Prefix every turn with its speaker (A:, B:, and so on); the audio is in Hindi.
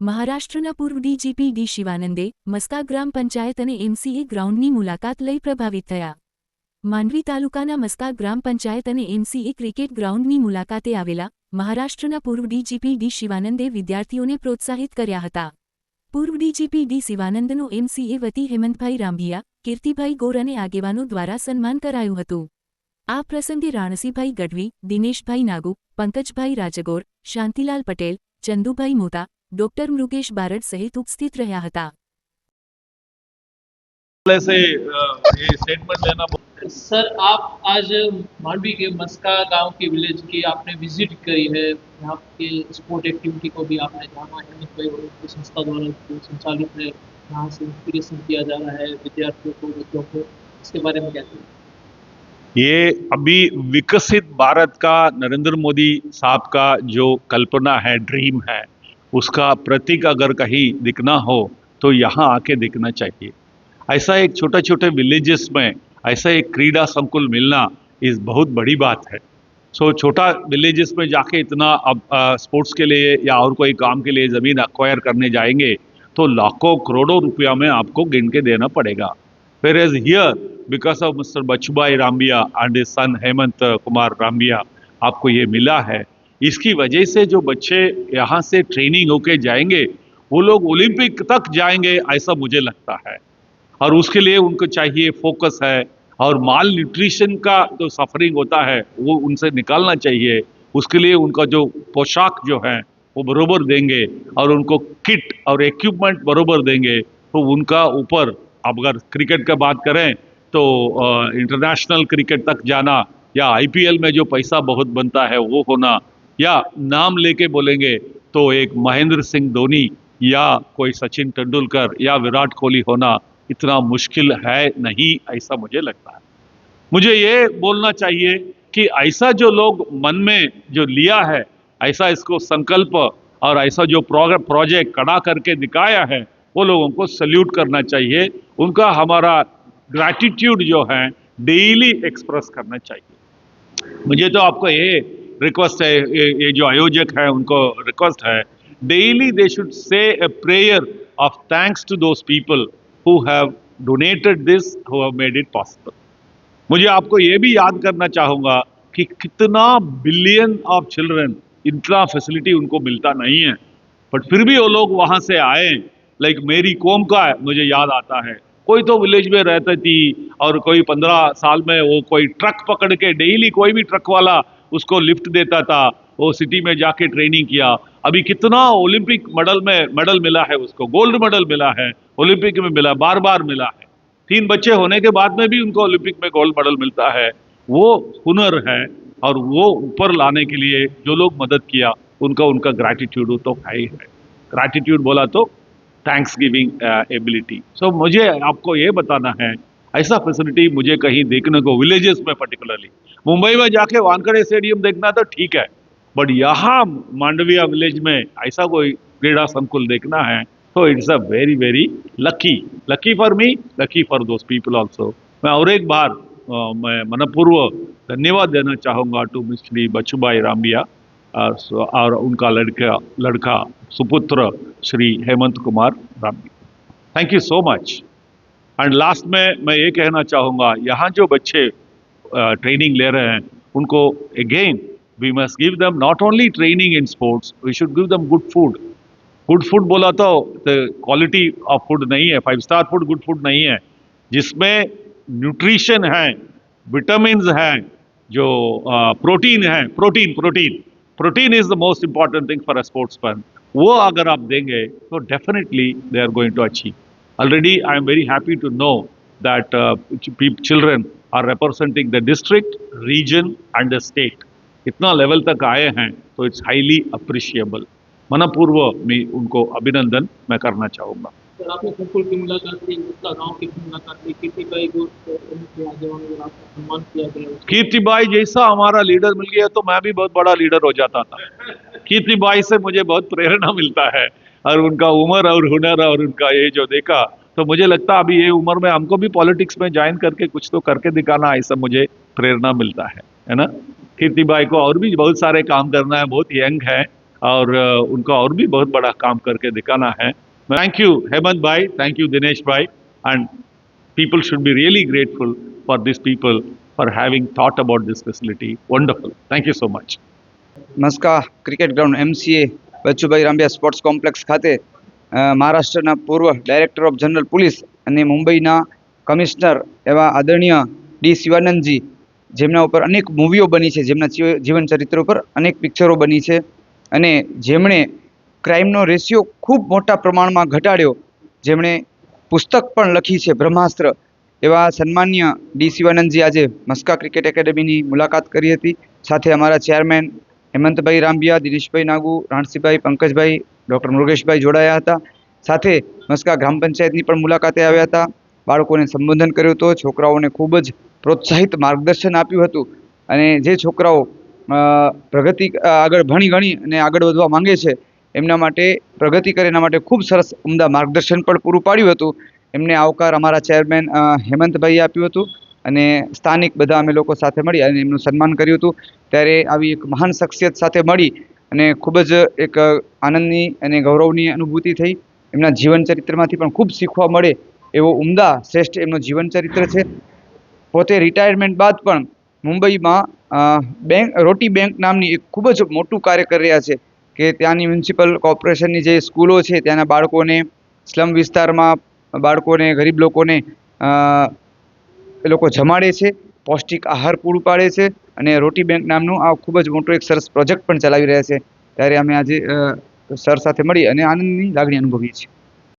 A: મહારાષ્ટ્રના પૂર્વ ડીજીપી ડી શિવાનંદે મસ્કા ગ્રામ પંચાયત અને એમસીએ ગ્રાઉન્ડની મુલાકાત લઈ પ્રભાવિત થયા. માંડવી તાલુકાના મસ્કા ગ્રામ પંચાયત અને એમસીએ ક્રિકેટ ગ્રાઉન્ડની મુલાકાતે આવેલા મહારાષ્ટ્રના પૂર્વ ડીજીપી ડી શિવાનંદે વિદ્યાર્થીઓને પ્રોત્સાહિત કર્યા હતા. પૂર્વ ડીજીપી ડી શિવાનંદનું એમસીએ વતી હેમંતભાઈ રાંભિયા, કીર્તિભાઈ ગોર અને આગેવાનો દ્વારા સન્માન કરાયું હતું. આ પ્રસંગે રાણસીભાઈ ગઢવી, દિનેશભાઈ નાગુ, પંકજભાઈ રાજગોર, શાંતિલાલ પટેલ, ચંદુભાઈ મોતા, डॉक्टर मृगेश बारड सहित उपस्थित रहा था.
B: से ये स्टेटमेंट लेना।
C: सर, आप आज मांडवी के मस्का गांव के विलेज की आपने विजिट करी है, यहाँ के स्पोर्ट एक्टिविटी को भी आपने जाना है, संस्था द्वारा संचालित है, यहाँ से इंस्पिरेशन किया जा रहा है विद्यार्थियों को, बच्चों को, इसके बारे में क्या कहें?
B: ये अभी विकसित भारत का नरेंद्र मोदी साहब का जो कल्पना है, ड्रीम है, उसका प्रतीक अगर कहीं दिखना हो तो यहाँ आके दिखना चाहिए. ऐसा एक छोटे छोटे विलेजेस में ऐसा एक क्रीड़ा संकुल मिलना इस बहुत बड़ी बात है. सो छोटा विलेजेस में जाके इतना अब स्पोर्ट्स के लिए या और कोई काम के लिए ज़मीन अक्वायर करने जाएंगे तो लाखों करोड़ों रुपया में आपको गिन के देना पड़ेगा. Whereas here, because of Mr. Bachubhai Rambia and his son Hemant Kumar राम्बिया, आपको ये मिला है. इसकी वजह से जो बच्चे यहाँ से ट्रेनिंग होके जाएंगे वो लोग ओलंपिक तक जाएंगे ऐसा मुझे लगता है. और उसके लिए उनको चाहिए फोकस है, और माल न्यूट्रिशन का जो सफरिंग होता है वो उनसे निकालना चाहिए. उसके लिए उनका जो पोशाक जो है वो बरोबर देंगे और उनको किट और इक्विपमेंट बरोबर देंगे तो उनका ऊपर, अब अगर क्रिकेट की बात करें तो इंटरनेशनल क्रिकेट तक जाना या आईपीएल में जो पैसा बहुत बनता है वो होना, या नाम लेके बोलेंगे तो एक महेंद्र सिंह धोनी या कोई सचिन तेंदुलकर या विराट कोहली होना इतना मुश्किल है नहीं, ऐसा मुझे लगता है. मुझे ये बोलना चाहिए कि ऐसा जो लोग मन में जो लिया है, ऐसा इसको संकल्प और ऐसा जो प्रोजेक्ट खड़ा करके दिखाया है, वो लोगों को सल्यूट करना चाहिए. उनका हमारा ग्रैटिट्यूड जो है डेली एक्सप्रेस करना चाहिए. मुझे तो आपको ये रिक्वेस्ट है, ये जो आयोजक है उनको रिक्वेस्ट है, daily they should say a prayer of thanks to those people who have donated this, who have made it possible. मुझे आपको ये भी याद करना चाहूँगा कि कितना बिलियन ऑफ चिल्ड्रन, इतना फैसिलिटी उनको मिलता नहीं है, बट फिर भी वो लोग वहाँ से आए. लाइक मेरी कौम का मुझे याद आता है, कोई तो विलेज में रहती थी और कोई 15 साल में वो कोई ट्रक पकड़ के डेली कोई भी ट्रक वाला उसको लिफ्ट देता था, वो सिटी में जाके ट्रेनिंग किया. अभी कितना ओलंपिक मेडल मिला है, उसको गोल्ड मेडल मिला है, ओलंपिक में मिला, बार बार मिला है. 3 बच्चे होने के बाद में भी उनको ओलंपिक में गोल्ड मेडल मिलता है. वो हुनर है, और वो ऊपर लाने के लिए जो लोग मदद किया उनका ग्रैटिट्यूड तो है ही है. ग्रैटिट्यूड बोला तो थैंक्स गिविंग एबिलिटी. सो मुझे आपको ये बताना है, ऐसा फैसिलिटी मुझे कहीं देखने को, विलेजेस में पर्टिकुलरली, मुंबई में जाके वानखेड़े स्टेडियम देखना तो ठीक है, बट यहाँ मांडविया विलेज में ऐसा कोई क्रीड़ा संकुल देखना है तो it's a very very lucky for me, lucky for those people also. मैं और एक बार मैं मनपूर्व धन्यवाद देना चाहूँगा टू श्री बचुभाई राम्बिया और उनका लड़का सुपुत्र Shri Hemant Kumar Rambiya. Thank you so much. And last में मैं ये कहना चाहूँगा, यहाँ जो बच्चे ट्रेनिंग ले रहे हैं उनको again we must give them not only training in sports, we should give them good food. Good food बोला तो क्वालिटी ऑफ फूड नहीं है, 5 स्टार फूड गुड फूड नहीं है, जिसमें न्यूट्रिशन है, विटामिन्स हैं, जो प्रोटीन है, protein is the most important thing for a sportsman. वो अगर आप देंगे तो definitely they are going to achieve. Already I am very happy to know that children are representing the district, region and the state. इतना लेवल तक आए हैं तो इट्स हाईली अप्रिशिएबल. मनपूर्व मैं उनको अभिनंदन मैं करना चाहूँगा.
C: सर, आपने संकुल की मुलाकात की, उसका गांव की मुलाकात की, कीर्तिबाई को सम्मान किया गया.
B: कीर्तिबाई जैसा हमारा लीडर मिल गया तो मैं भी बहुत बड़ा लीडर हो जाता था. कीर्तिबाई से मुझे बहुत प्रेरणा मिलता है, और उनका उम्र और हुनर और उनका ये जो देखा तो मुझे लगता है अभी ये उम्र में हमको भी पॉलिटिक्स में ज्वाइन करके कुछ तो करके दिखाना, ऐसा मुझे प्रेरणा मिलता है ना. कीर्तिबाई को और भी बहुत सारे काम करना है, बहुत यंग है, और उनका और भी बहुत बड़ा काम करके दिखाना है. थैंक यू हेमंत भाई, थैंक यू दिनेश भाई, and people should be really grateful for these people for having thought about this facility. Wonderful. Thank you so much.
D: Maska cricket ground MCA Bachubhai Rambiya sports complex ખાતે મહારાષ્ટ્રના પૂર્વ ડાયરેક્ટર ઓફ જનરલ પોલીસ અને મુંબઈના કમિશનર એવા આદરણીય ડી શિવાનંદજી, જેમના ઉપર અનેક મૂવીઓ બની છે, જેમના જીવન ચરિત્ર ઉપર અનેક પિક્ચરો બની છે અને જેમણે ક્રાઇમનો રેશિયો ખૂબ મોટા પ્રમાણમાં ઘટાડ્યો, જેમણે પુસ્તક પણ લખી છે બ્રહ્માસ્ત્ર, એવા સન્માનીય ડી શિવાનંદજી આજે મસ્કા ક્રિકેટ એકેડેમીની મુલાકાત કરી હતી. સાથે અમારા ચેરમેન હેમંતભાઈ રાંબિયા, દિનેશભાઈ નાગુ, રાણસીભાઈ, પંકજભાઈ, ડૉક્ટર મુરુગેશભાઈ જોડાયા હતા. સાથે મસ્કા ગ્રામ પંચાયતની પણ મુલાકાતે આવ્યા હતા. બાળકોને સંબોધન કર્યું હતું, છોકરાઓને ખૂબ જ પ્રોત્સાહિત માર્ગદર્શન આપ્યું હતું અને જે છોકરાઓ પ્રગતિ આગળ ભણી ગણી અને આગળ વધવા માંગે છે એમના માટે પ્રગતિ કરે એના માટે ખૂબ સરસ ઉમદા માર્ગદર્શન પણ પૂરું પાડ્યું હતું. એમને આવકાર અમારા ચેરમેન હેમંતભાઈએ આપ્યું હતું અને સ્થાનિક બધા અમે લોકો સાથે મળી અને એમનું સન્માન કર્યું હતું. ત્યારે આવી એક મહાન શખ્સિયત સાથે મળી અને ખૂબ જ એક આનંદની અને ગૌરવની અનુભૂતિ થઈ. એમના જીવન ચરિત્રમાંથી પણ ખૂબ શીખવા મળે એવો ઉમદા શ્રેષ્ઠ એમનું જીવન ચરિત્ર છે. પોતે રિટાયરમેન્ટ બાદ પણ મુંબઈમાં રોટી બેંક નામની એક ખૂબ જ મોટું કાર્ય કરી રહ્યા છે કે ત્યાંની મ્યુનિસિપલ કોર્પોરેશનની જે સ્કૂલો છે ત્યાંના બાળકોને, સ્લમ વિસ્તારમાં બાળકોને, ગરીબ લોકોને એ લોકો જમાડે છે, પૌષ્ટિક આહાર પૂરું પાડે છે અને રોટી બેંક નામનું આ ખૂબ જ મોટો એક સરસ પ્રોજેક્ટ પણ ચલાવી રહ્યા છે. ત્યારે અમે આજે સર સાથે મળી અને આનંદની લાગણી અનુભવીએ છીએ.